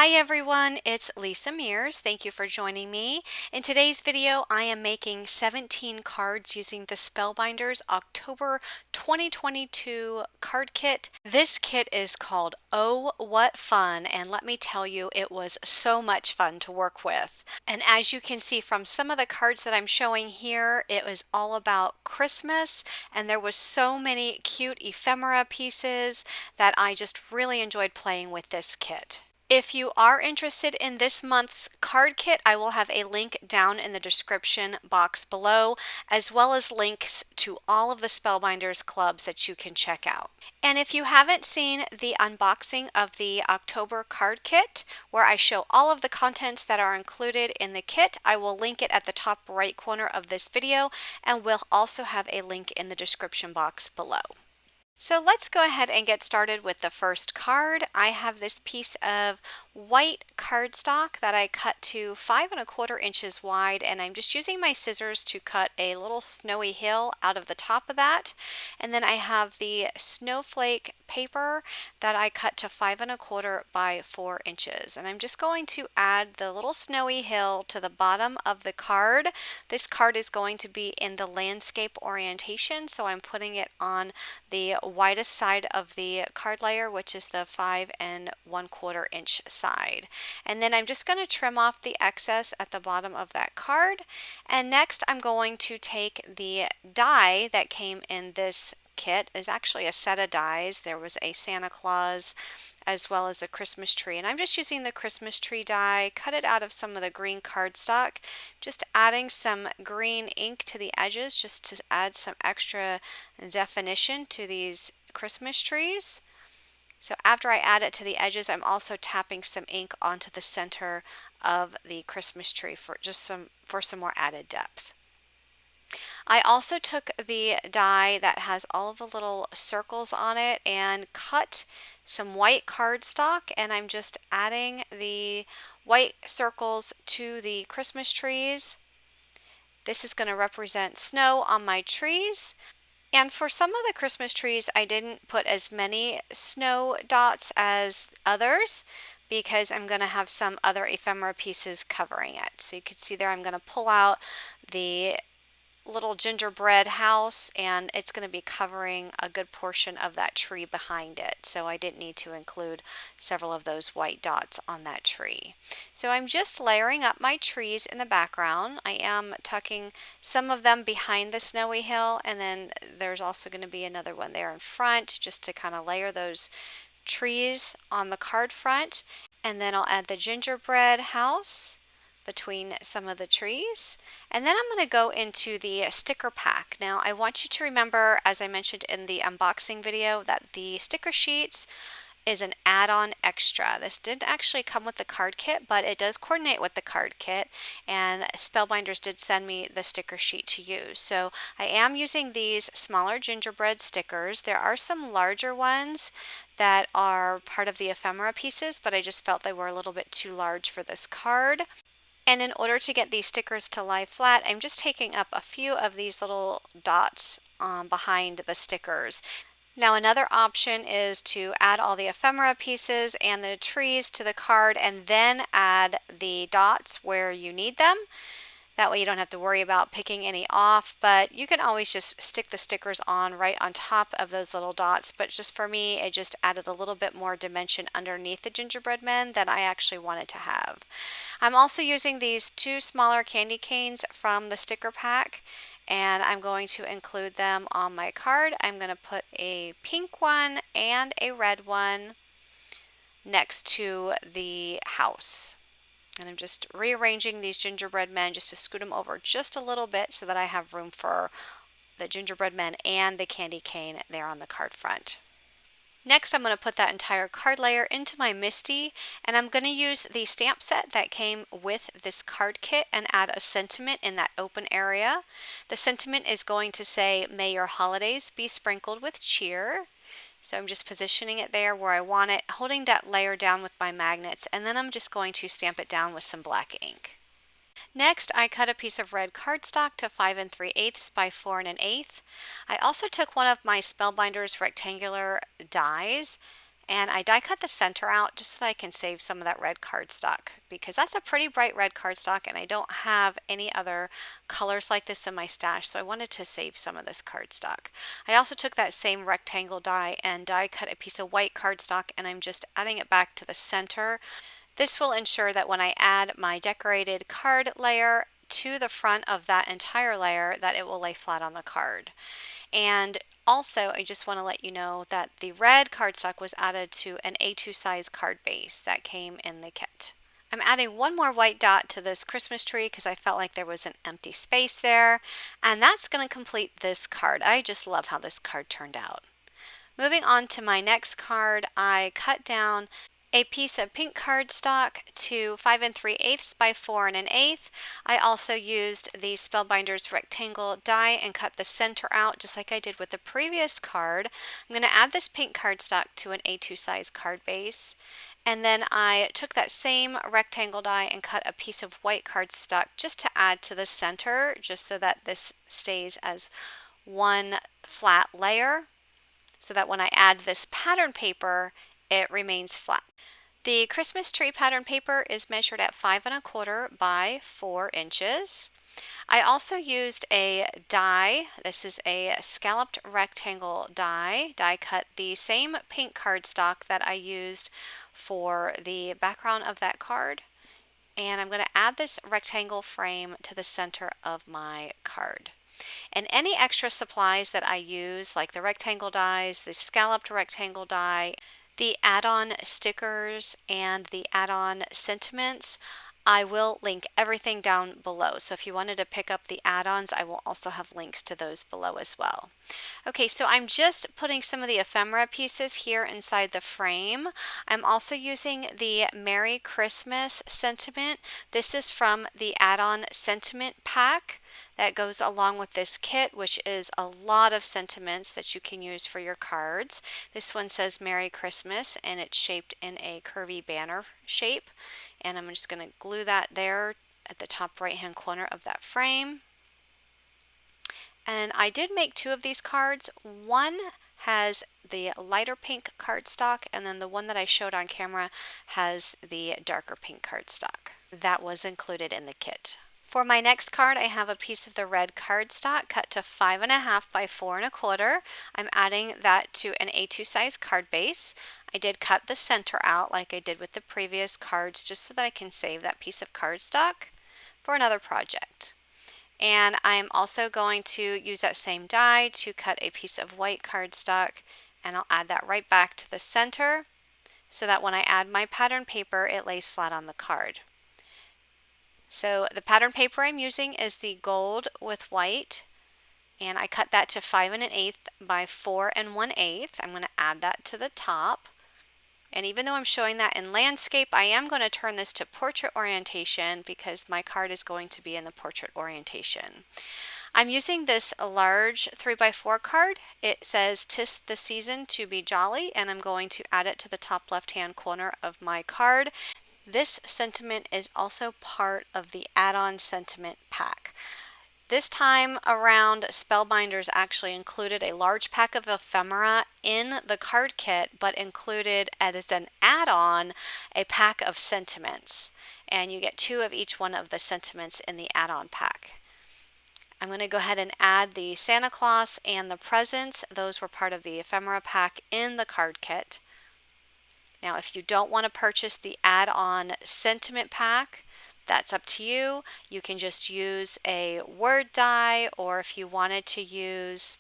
Hi everyone, it's Lisa Mears. Thank you for joining me. In today's video, I am making 17 cards using the Spellbinders October 2022 card kit. This kit is called Oh What Fun, and let me tell you, it was so much fun to work with. And as you can see from some of the cards that I'm showing here, it was all about Christmas, and there was so many cute ephemera pieces that I just really enjoyed playing with this kit. If you are interested in this month's card kit, I will have a link down in the description box below, as well as links to all of the Spellbinders clubs that you can check out. And if you haven't seen the unboxing of the October card kit, where I show all of the contents that are included in the kit, I will link it at the top right corner of this video, and we'll also have a link in the description box below. So let's go ahead and get started with the first card. I have this piece of white cardstock that I cut to 5¼ inches wide, and I'm just using my scissors to cut a little snowy hill out of the top of that. And then I have the snowflake paper that I cut to 5¼ by 4 inches. And I'm just going to add the little snowy hill to the bottom of the card. This card is going to be in the landscape orientation, so I'm putting it on the widest side of the card layer, which is the 5¼ inch side. And then I'm just going to trim off the excess at the bottom of that card. And next I'm going to take the die that came in this kit. Is actually a set of dies. There was a Santa Claus as well as a Christmas tree, and I'm just using the Christmas tree die, cut it out of some of the green cardstock, just adding some green ink to the edges just to add some extra definition to these Christmas trees. So after I add it to the edges, I'm also tapping some ink onto the center of the Christmas tree for some more added depth. I also took the die that has all of the little circles on it and cut some white cardstock, and I'm just adding the white circles to the Christmas trees. This is going to represent snow on my trees. And for some of the Christmas trees, I didn't put as many snow dots as others because I'm going to have some other ephemera pieces covering it. So you can see there I'm going to pull out the little gingerbread house, and it's going to be covering a good portion of that tree behind it. So I didn't need to include several of those white dots on that tree. So I'm just layering up my trees in the background. I am tucking some of them behind the snowy hill, and then there's also going to be another one there in front just to kind of layer those trees on the card front. And then I'll add the gingerbread house between some of the trees. And then I'm going to go into the sticker pack. Now I want you to remember, as I mentioned in the unboxing video, that the sticker sheets is an add-on extra. This didn't actually come with the card kit, but it does coordinate with the card kit, and Spellbinders did send me the sticker sheet to use. So I am using these smaller gingerbread stickers. There are some larger ones that are part of the ephemera pieces, but I just felt they were a little bit too large for this card. And in order to get these stickers to lie flat, I'm just taking up a few of these little dots behind the stickers. Now another option is to add all the ephemera pieces and the trees to the card and then add the dots where you need them. That way you don't have to worry about picking any off, but you can always just stick the stickers on right on top of those little dots. But just for me, it just added a little bit more dimension underneath the gingerbread men than I actually wanted to have. I'm also using these two smaller candy canes from the sticker pack, and I'm going to include them on my card. I'm going to put a pink one and a red one next to the house. And I'm just rearranging these gingerbread men just to scoot them over just a little bit so that I have room for the gingerbread men and the candy cane there on the card front. Next, I'm going to put that entire card layer into my Misti, and I'm going to use the stamp set that came with this card kit and add a sentiment in that open area. The sentiment is going to say, "May your holidays be sprinkled with cheer." So I'm just positioning it there where I want it, holding that layer down with my magnets, and then I'm just going to stamp it down with some black ink. Next, I cut a piece of red cardstock to 5 3/8 by 4 1/8. I also took one of my Spellbinders rectangular dies And I die cut the center out just so that I can save some of that red cardstock, because that's a pretty bright red cardstock and I don't have any other colors like this in my stash, so I wanted to save some of this cardstock. I also took that same rectangle die and die cut a piece of white cardstock, and I'm just adding it back to the center. This will ensure that when I add my decorated card layer to the front of that entire layer, that it will lay flat on the card. And also, I just want to let you know that the red cardstock was added to an A2 size card base that came in the kit. I'm adding one more white dot to this Christmas tree because I felt like there was an empty space there, and that's going to complete this card. I just love how this card turned out. Moving on to my next card, I cut down a piece of pink cardstock to 5 3/8 by 4 1/8. I also used the Spellbinders rectangle die and cut the center out just like I did with the previous card. I'm going to add this pink cardstock to an A2 size card base. And then I took that same rectangle die and cut a piece of white cardstock just to add to the center, just so that this stays as one flat layer, so that when I add this pattern paper, it remains flat. The Christmas tree pattern paper is measured at 5 1/4 by 4 inches. I also used a die. This is a scalloped rectangle die. Die cut the same pink cardstock that I used for the background of that card. And I'm going to add this rectangle frame to the center of my card. And any extra supplies that I use, like the rectangle dies, the scalloped rectangle die, the add-on stickers, and the add-on sentiments, I will link everything down below. So if you wanted to pick up the add-ons, I will also have links to those below as well. Okay, so I'm just putting some of the ephemera pieces here inside the frame. I'm also using the Merry Christmas sentiment. This is from the add-on sentiment pack that goes along with this kit, which is a lot of sentiments that you can use for your cards. This one says Merry Christmas, and it's shaped in a curvy banner shape. And I'm just going to glue that there at the top right hand corner of that frame. And I did make 2 of these cards. One has the lighter pink cardstock, and then the one that I showed on camera has the darker pink cardstock. That was included in the kit. For my next card, I have a piece of the red cardstock cut to 5 1/2 by 4 1/4. I'm adding that to an A2 size card base. I did cut the center out like I did with the previous cards, just so that I can save that piece of cardstock for another project. And I'm also going to use that same die to cut a piece of white cardstock, and I'll add that right back to the center so that when I add my pattern paper, it lays flat on the card. So the pattern paper I'm using is the gold with white, and I cut that to 5 1/8 by 4 1/8. I'm going to add that to the top. And even though I'm showing that in landscape, I am going to turn this to portrait orientation because my card is going to be in the portrait orientation. I'm using this large 3x4 card. It says "'Tis the season to be jolly," and I'm going to add it to the top left-hand corner of my card. This sentiment is also part of the add-on sentiment pack. This time around, Spellbinders actually included a large pack of ephemera in the card kit, but included as an add-on a pack of sentiments. And you get 2 of each one of the sentiments in the add-on pack. I'm going to go ahead and add the Santa Claus and the presents. Those were part of the ephemera pack in the card kit. Now, if you don't want to purchase the add-on sentiment pack, that's up to you. You can just use a word die, or if you wanted to use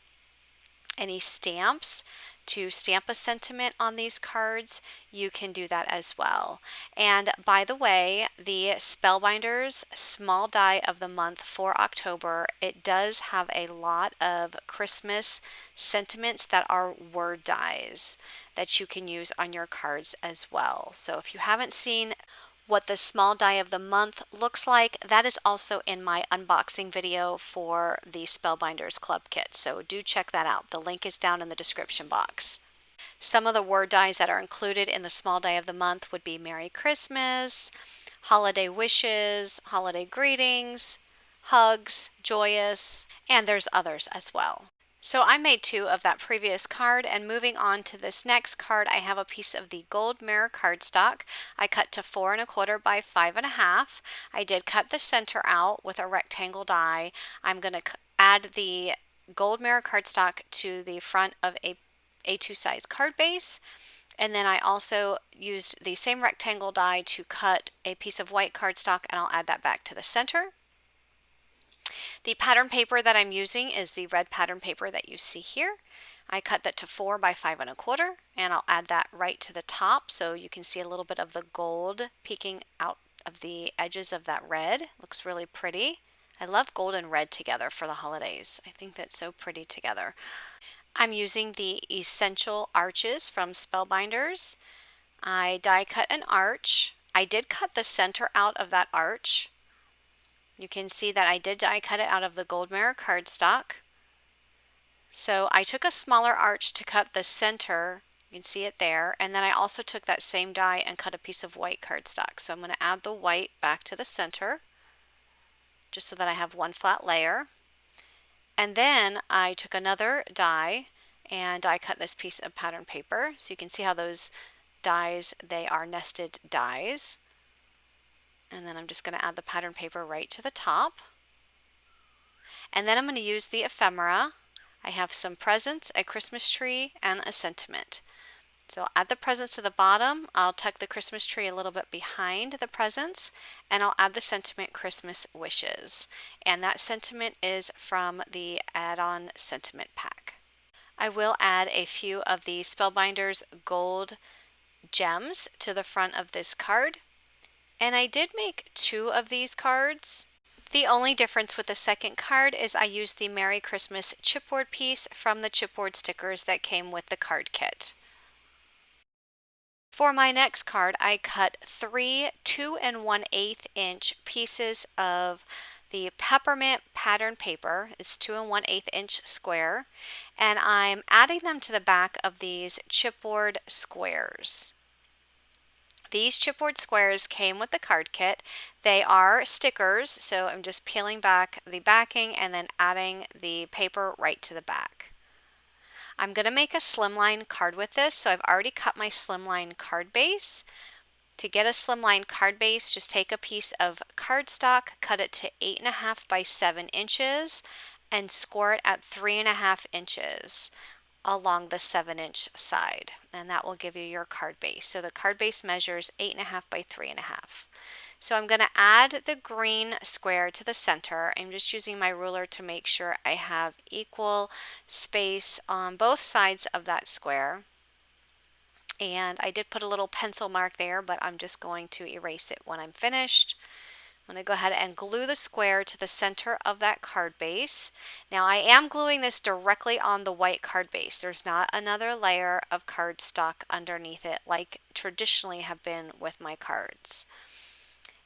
any stamps to stamp a sentiment on these cards, you can do that as well. And by the way, the Spellbinders small die of the month for October, it does have a lot of Christmas sentiments that are word dies that you can use on your cards as well. So if you haven't seen what the small die of the month looks like, that is also in my unboxing video for the Spellbinders Club Kit. So do check that out. The link is down in the description box. Some of the word dies that are included in the small die of the month would be Merry Christmas, Holiday Wishes, Holiday Greetings, Hugs, Joyous, and there's others as well. So I made 2 of that previous card, and moving on to this next card, I have a piece of the gold mirror cardstock. I cut to 4 1/4 by 5 1/2. I did cut the center out with a rectangle die. I'm going to add the gold mirror cardstock to the front of a A2 size card base. And then I also used the same rectangle die to cut a piece of white cardstock, and I'll add that back to the center. The pattern paper that I'm using is the red pattern paper that you see here. I cut that to 4 by 5 1/4, and I'll add that right to the top so you can see a little bit of the gold peeking out of the edges of that red. Looks really pretty. I love gold and red together for the holidays. I think that's so pretty together. I'm using the Essential Arches from Spellbinders. I die cut an arch. I did cut the center out of that arch. You can see that I did die cut it out of the gold mirror cardstock. So I took a smaller arch to cut the center. You can see it there. And then I also took that same die and cut a piece of white cardstock. So I'm going to add the white back to the center, just so that I have one flat layer. And then I took another die and die cut this piece of pattern paper. So you can see how those dies, they are nested dies. And then I'm just going to add the pattern paper right to the top. And then I'm going to use the ephemera. I have some presents, a Christmas tree, and a sentiment. So I'll add the presents to the bottom. I'll tuck the Christmas tree a little bit behind the presents, and I'll add the sentiment Christmas wishes. And that sentiment is from the add-on sentiment pack. I will add a few of the Spellbinders gold gems to the front of this card. And I did make 2 of these cards. The only difference with the second card is I used the Merry Christmas chipboard piece from the chipboard stickers that came with the card kit. For my next card, I cut 3 2 1/8 inch pieces of the peppermint pattern paper. It's 2 1/8 inch square, and I'm adding them to the back of these chipboard squares. These chipboard squares came with the card kit. They are stickers, so I'm just peeling back the backing and then adding the paper right to the back. I'm going to make a slimline card with this, so I've already cut my slimline card base. To get a slimline card base, just take a piece of cardstock, cut it to 8 1/2 by 7 inches, and score it at 3 1/2 inches along the 7-inch side, and that will give you your card base. So the card base measures 8 1/2 by 3 1/2. So I'm going to add the green square to the center. I'm just using my ruler to make sure I have equal space on both sides of that square. And I did put a little pencil mark there, but I'm just going to erase it when I'm finished. I'm going to go ahead and glue the square to the center of that card base. Now I am gluing this directly on the white card base. There's not another layer of cardstock underneath it like traditionally have been with my cards.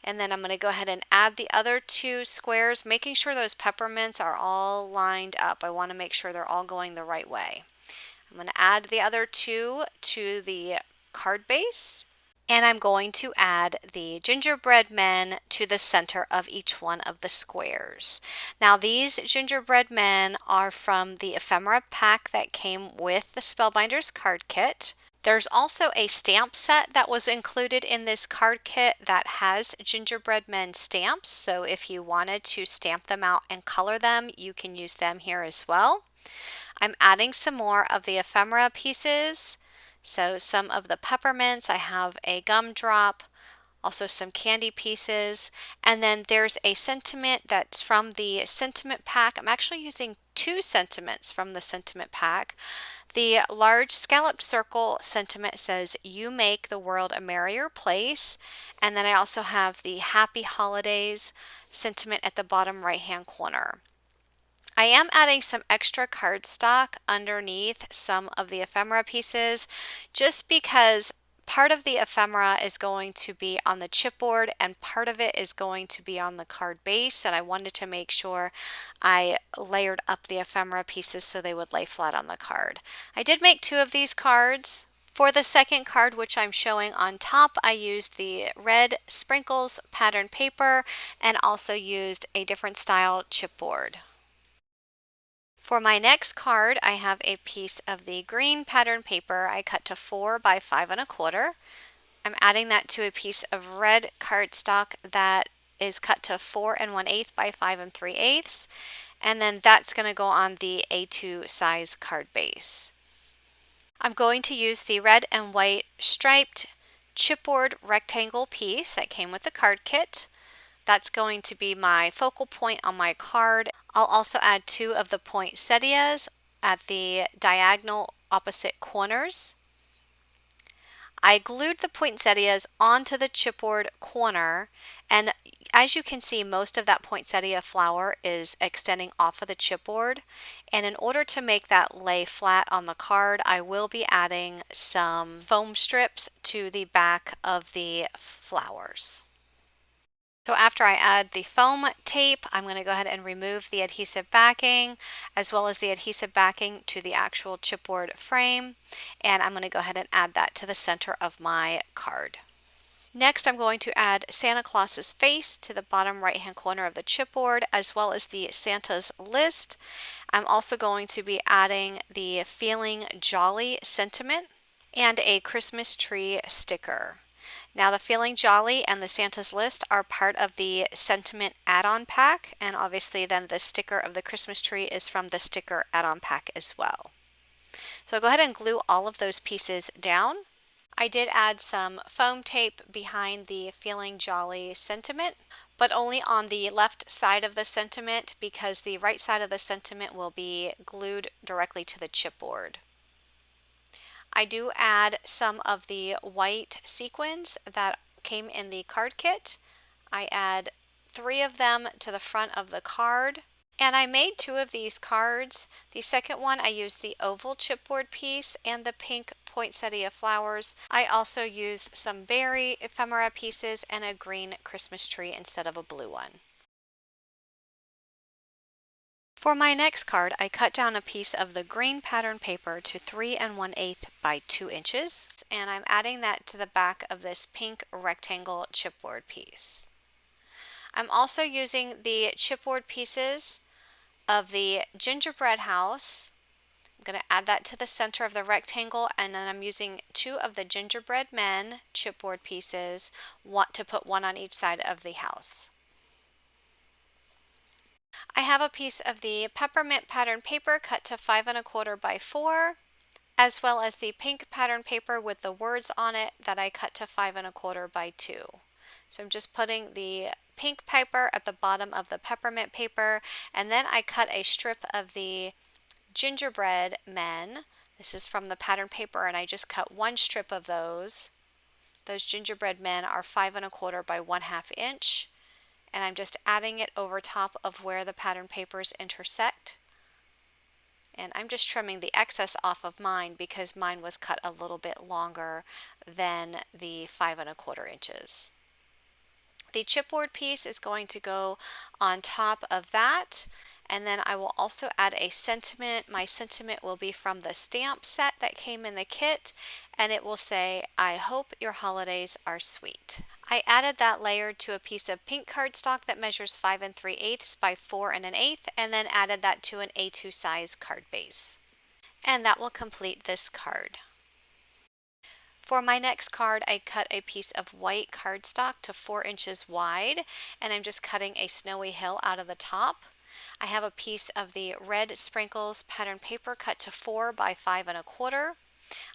And then I'm going to go ahead and add the other 2 squares, making sure those peppermints are all lined up. I want to make sure they're all going the right way. I'm going to add the other 2 to the card base. And I'm going to add the gingerbread men to the center of each one of the squares. Now these gingerbread men are from the ephemera pack that came with the Spellbinders card kit. There's also a stamp set that was included in this card kit that has gingerbread men stamps. So if you wanted to stamp them out and color them, you can use them here as well. I'm adding some more of the ephemera pieces. So some of the peppermints, I have a gumdrop, also some candy pieces, and then there's a sentiment that's from the sentiment pack. I'm actually using 2 sentiments from the sentiment pack. The large scalloped circle sentiment says, "You make the world a merrier place," and then I also have the Happy Holidays sentiment at the bottom right hand corner. I am adding some extra cardstock underneath some of the ephemera pieces just because part of the ephemera is going to be on the chipboard and part of it is going to be on the card base, and I wanted to make sure I layered up the ephemera pieces so they would lay flat on the card. I did make 2 of these cards. For the second card, which I'm showing on top, I used the red sprinkles pattern paper and also used a different style chipboard. For my next card, I have a piece of the green pattern paper I cut to 4 by 5 1/4. I'm adding that to a piece of red cardstock that is cut to 4 1/8 by 5 3/8, and then that's going to go on the A2 size card base. I'm going to use the red and white striped chipboard rectangle piece that came with the card kit. That's going to be my focal point on my card. I'll also add 2 of the poinsettias at the diagonal opposite corners. I glued the poinsettias onto the chipboard corner, and as you can see, most of that poinsettia flower is extending off of the chipboard. And in order to make that lay flat on the card, I will be adding some foam strips to the back of the flowers. So after I add the foam tape, I'm going to go ahead and remove the adhesive backing as well as the adhesive backing to the actual chipboard frame. And I'm going to go ahead and add that to the center of my card. Next, I'm going to add Santa Claus's face to the bottom right-hand corner of the chipboard as well as the Santa's list. I'm also going to be adding the Feeling Jolly sentiment and a Christmas tree sticker. Now the Feeling Jolly and the Santa's List are part of the Sentiment add-on pack, and obviously then the sticker of the Christmas tree is from the sticker add-on pack as well. So go ahead and glue all of those pieces down. I did add some foam tape behind the Feeling Jolly sentiment, but only on the left side of the sentiment because the right side of the sentiment will be glued directly to the chipboard. I do add some of the white sequins that came in the card kit. I add 3 of them to the front of the card. And I made 2 of these cards. The second one I used the oval chipboard piece and the pink poinsettia flowers. I also used some berry ephemera pieces and a green Christmas tree instead of a blue one. For my next card, I cut down a piece of the green pattern paper to 3 1/8 by 2 inches, and I'm adding that to the back of this pink rectangle chipboard piece. I'm also using the chipboard pieces of the gingerbread house. I'm going to add that to the center of the rectangle, and then I'm using 2 of the gingerbread men chipboard pieces, to put 1 on each side of the house. I have a piece of the peppermint pattern paper cut to 5 1/4 by 4, as well as the pink pattern paper with the words on it that I cut to 5 1/4 by 2. So I'm just putting the pink paper at the bottom of the peppermint paper, and then I cut a strip of the gingerbread men. This is from the pattern paper, and I just cut 1 strip of those. Those gingerbread men are 5 1/4 by 1/2 inch. And I'm just adding it over top of where the pattern papers intersect. And I'm just trimming the excess off of mine because mine was cut a little bit longer than the 5 1/4 inches. The chipboard piece is going to go on top of that, and then I will also add a sentiment. My sentiment will be from the stamp set that came in the kit, and it will say, "I hope your holidays are sweet." I added that layer to a piece of pink cardstock that measures 5 3/8 by 4 1/8, and then added that to an A2 size card base. And that will complete this card. For my next card, I cut a piece of white cardstock to 4 inches wide, and I'm just cutting a snowy hill out of the top. I have a piece of the red sprinkles pattern paper cut to 4 by 5 1/4.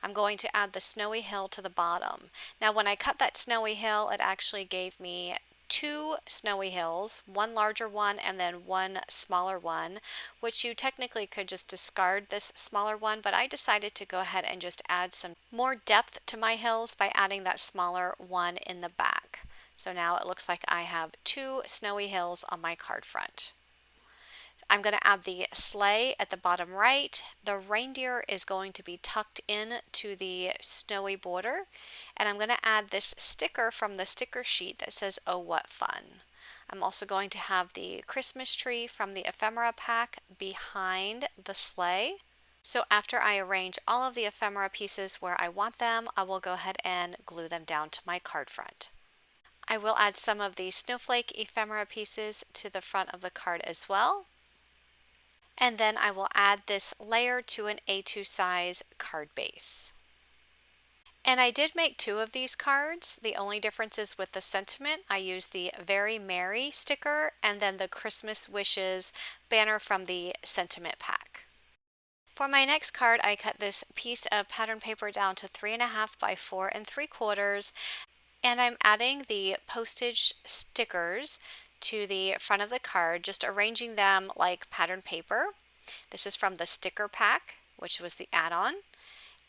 I'm going to add the snowy hill to the bottom. Now when I cut that snowy hill, it actually gave me 2 snowy hills, 1 larger one and then 1 smaller one, which you technically could just discard this smaller one, but I decided to go ahead and just add some more depth to my hills by adding that smaller one in the back. So now it looks like I have 2 snowy hills on my card front. I'm going to add the sleigh at the bottom right. The reindeer is going to be tucked in to the snowy border. And I'm going to add this sticker from the sticker sheet that says, "Oh, what fun." I'm also going to have the Christmas tree from the ephemera pack behind the sleigh. So after I arrange all of the ephemera pieces where I want them, I will go ahead and glue them down to my card front. I will add some of the snowflake ephemera pieces to the front of the card as well. And then I will add this layer to an A2 size card base. And I did make 2 of these cards. The only difference is with the sentiment. I used the Very Merry sticker and then the Christmas Wishes banner from the sentiment pack. For my next card, I cut this piece of pattern paper down to 3.5 by 4 3/4, and I'm adding the postage stickers to the front of the card, just arranging them like pattern paper. This is from the sticker pack, which was the add-on.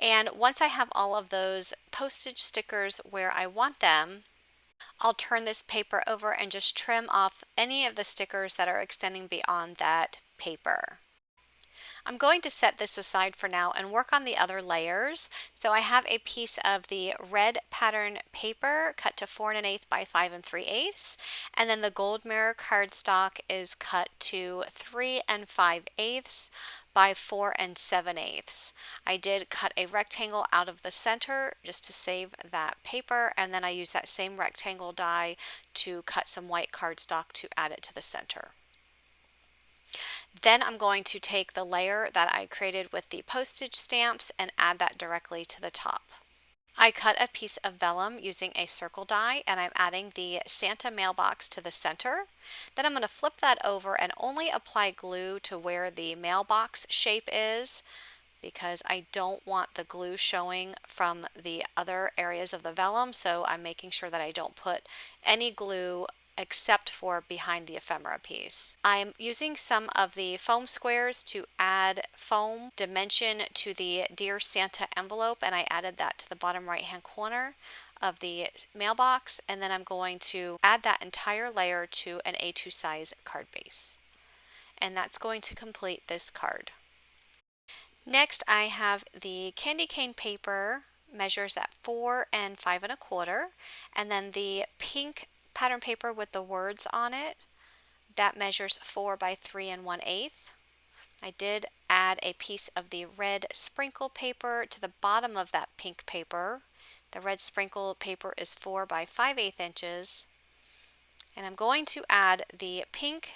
And once I have all of those postage stickers where I want them, I'll turn this paper over and just trim off any of the stickers that are extending beyond that paper. I'm going to set this aside for now and work on the other layers. So I have a piece of the red pattern paper cut to 4 1/8 by 5 3/8, and then the gold mirror cardstock is cut to 3 5/8 by 4 7/8. I did cut a rectangle out of the center just to save that paper, and then I used that same rectangle die to cut some white cardstock to add it to the center. Then I'm going to take the layer that I created with the postage stamps and add that directly to the top. I cut a piece of vellum using a circle die, and I'm adding the Santa mailbox to the center. Then I'm going to flip that over and only apply glue to where the mailbox shape is, because I don't want the glue showing from the other areas of the vellum, so I'm making sure that I don't put any glue except for behind the ephemera piece. I'm using some of the foam squares to add foam dimension to the Dear Santa envelope, and I added that to the bottom right hand corner of the mailbox, and then I'm going to add that entire layer to an A2 size card base. And that's going to complete this card. Next, I have the candy cane paper, measures at 4 5 1/4, and then the pink pattern paper with the words on it, that measures 4 by 3 1/8. I did add a piece of the red sprinkle paper to the bottom of that pink paper. The red sprinkle paper is 4 by 5/8 inches. And I'm going to add the pink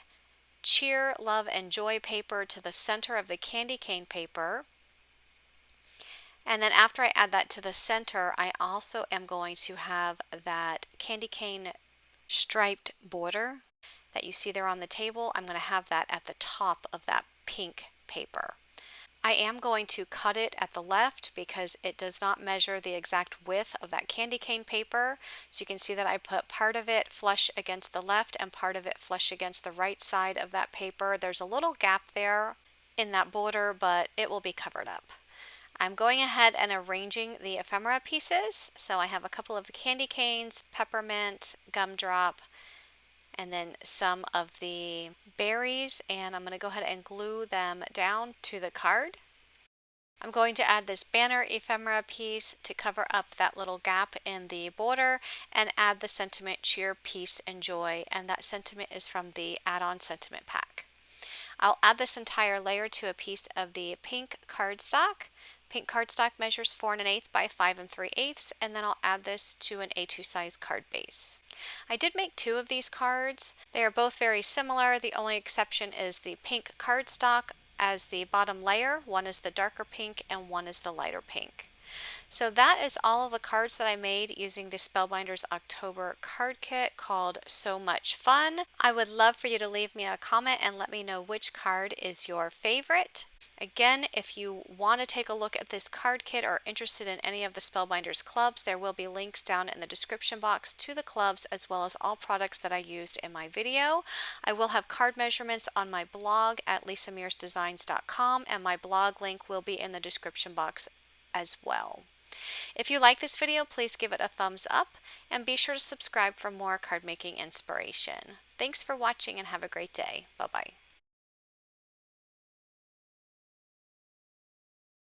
Cheer, Love, and Joy paper to the center of the candy cane paper. And then after I add that to the center, I also am going to have that candy cane striped border that you see there on the table. I'm going to have that at the top of that pink paper. I am going to cut it at the left because it does not measure the exact width of that candy cane paper. So you can see that I put part of it flush against the left and part of it flush against the right side of that paper. There's a little gap there in that border, but it will be covered up. I'm going ahead and arranging the ephemera pieces. So I have a couple of the candy canes, peppermint, gumdrop, and then some of the berries, and I'm going to go ahead and glue them down to the card. I'm going to add this banner ephemera piece to cover up that little gap in the border and add the sentiment Cheer, Peace, and Joy, and that sentiment is from the add-on sentiment pack. I'll add this entire layer to a piece of the pink cardstock. Pink cardstock measures 4 1/8 by 5 3/8, and then I'll add this to an A2 size card base. I did make 2 of these cards. They are both very similar. The only exception is the pink cardstock as the bottom layer. One is the darker pink and one is the lighter pink. So that is all of the cards that I made using the Spellbinders October card kit called So Much Fun. I would love for you to leave me a comment and let me know which card is your favorite. Again, if you want to take a look at this card kit or are interested in any of the Spellbinders clubs, there will be links down in the description box to the clubs as well as all products that I used in my video. I will have card measurements on my blog at lisamearsdesigns.com, and my blog link will be in the description box as well. If you like this video, please give it a thumbs up and be sure to subscribe for more card making inspiration. Thanks for watching and have a great day. Bye-bye.